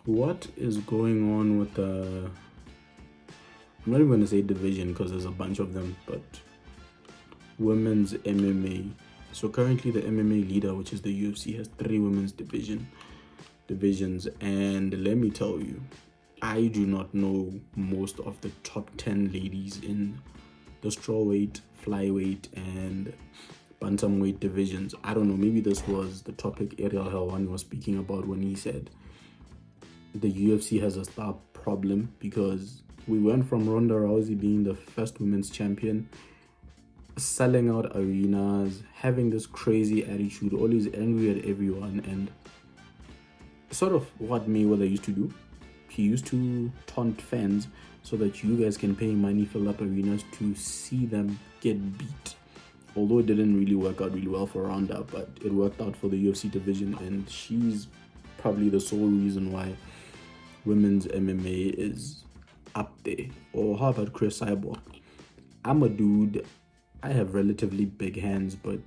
What is going on with the, I'm not even going to say division because there's a bunch of them, but women's MMA. So currently the MMA leader, which is the UFC, has three women's divisions, and let me tell you, I do not know most of the top 10 ladies in the strawweight, flyweight, and bantamweight divisions. I don't know, maybe this was the topic Ariel Helwani was speaking about when he said the UFC has a star problem, because we went from Ronda Rousey being the first women's champion, selling out arenas, having this crazy attitude, always angry at everyone, and sort of what Mayweather used to do. He used to taunt fans so that you guys can pay money, fill up arenas to see them get beat. Although it didn't really work out really well for Ronda, but it worked out for the UFC division, and she's probably the sole reason why women's MMA is up there. Or how about Chris Cyborg? I'm a dude, I have relatively big hands, but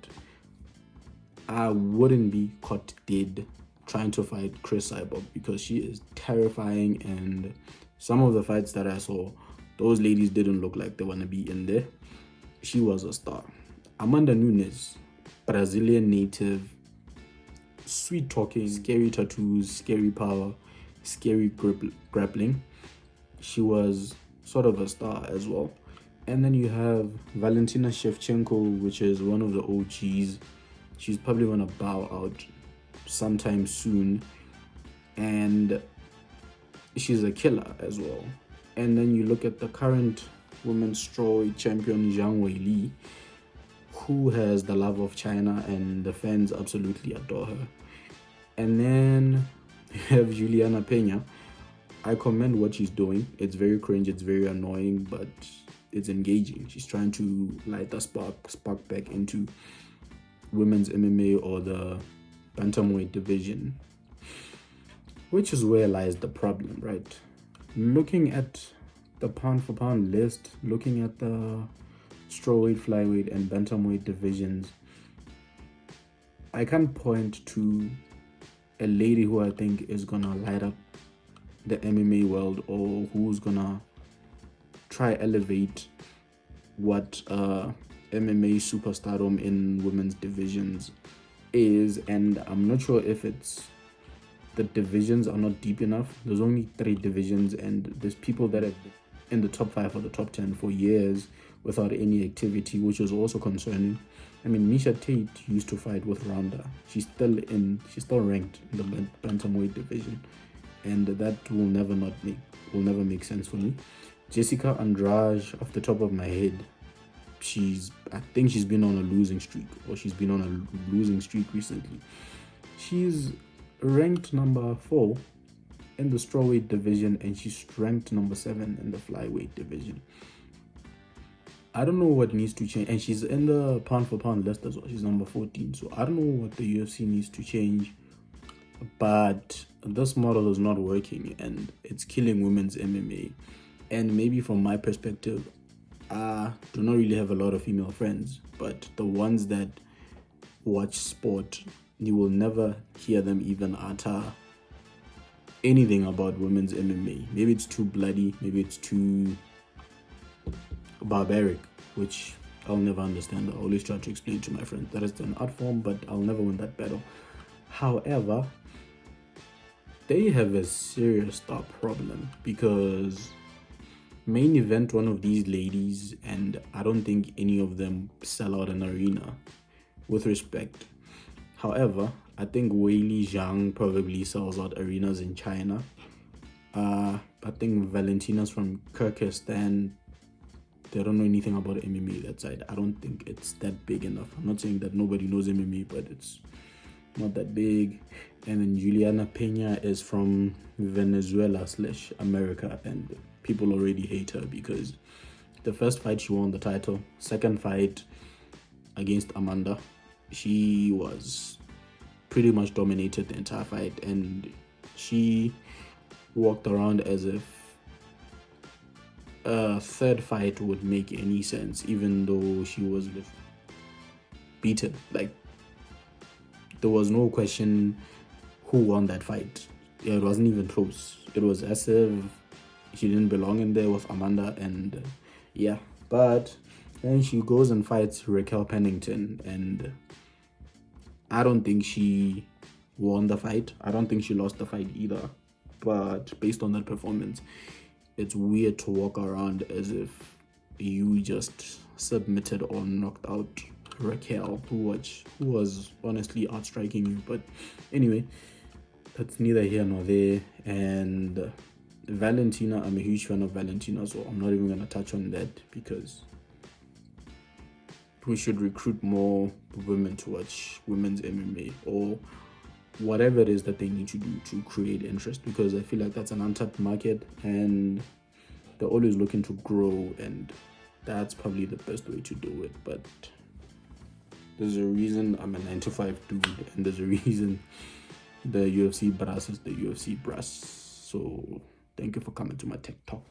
I wouldn't be caught dead trying to fight Chris Cyborg because she is terrifying, and some of the fights that I saw, those ladies didn't look like they want to be in there. She was a star. Amanda Nunes, Brazilian native, sweet talking, scary tattoos, scary power, scary grappling. She was sort of a star as well. And then you have Valentina Shevchenko, which is one of the OGs. She's probably going to bow out sometime soon. And she's a killer as well. And then you look at the current women's strawweight champion, Zhang Weili, who has the love of China, and the fans absolutely adore her. And then you have Juliana Pena. I commend what she's doing. It's very cringe, it's very annoying, but it's engaging. She's trying to light the spark back into women's MMA or the bantamweight division, which is where lies the problem, right? Looking at the pound for pound list, looking at the strawweight, flyweight, and bantamweight divisions, I can't point to a lady who I think is gonna light up the MMA world, or who's gonna try elevate what MMA superstardom in women's divisions is. And I'm not sure if it's the divisions are not deep enough. There's only 3 divisions, and there's people that have been in the top 5 or the top 10 for years without any activity, which is also concerning. I mean, Misha Tate used to fight with Ronda. She's still ranked in the bantamweight division, and that will never make sense for me. Jessica Andrade, off the top of my head, I think she's been on a losing streak, or she's been on a losing streak recently. She's ranked number 4 in the strawweight division, and she's ranked number 7 in the flyweight division. I don't know what needs to change, and she's in the pound for pound list as well. She's number 14, so I don't know what the UFC needs to change, but this model is not working, and it's killing women's MMA. And maybe from my perspective, I do not really have a lot of female friends, but the ones that watch sport, you will never hear them even utter anything about women's MMA. Maybe it's too bloody, maybe it's too barbaric, which I'll never understand. I always try to explain to my friends that it's an art form, but I'll never win that battle. However, they have a serious star problem, because main event one of these ladies, and I don't think any of them sell out an arena, with respect. However, I think Weili Zhang probably sells out arenas in China. I think Valentina's from Kyrgyzstan. They don't know anything about MMA that side. I don't think it's that big enough. I'm not saying that nobody knows MMA, but it's not that big. And then Juliana Pena is from Venezuela/America, and people already hate her because the first fight she won the title, second fight against Amanda, she was pretty much dominated the entire fight, and she walked around as if a third fight would make any sense, even though she was beaten. Like, there was no question who won that fight. Yeah, it wasn't even close. It was as if she didn't belong in there with Amanda, and yeah. But then she goes and fights Raquel Pennington, and I don't think she won the fight. I don't think she lost the fight either. But based on that performance, it's weird to walk around as if you just submitted or knocked out Raquel, who was honestly outstriking you. But anyway, that's neither here nor there. And Valentina, I'm a huge fan of Valentina, so I'm not even gonna touch on that because we should recruit more women to watch women's MMA or whatever it is that they need to do to create interest, because I feel like that's an untapped market and they're always looking to grow, and that's probably the best way to do it. But there's a reason I'm a 9 to 5 dude, and there's a reason the UFC brass is the UFC brass. So thank you for coming to my TikTok.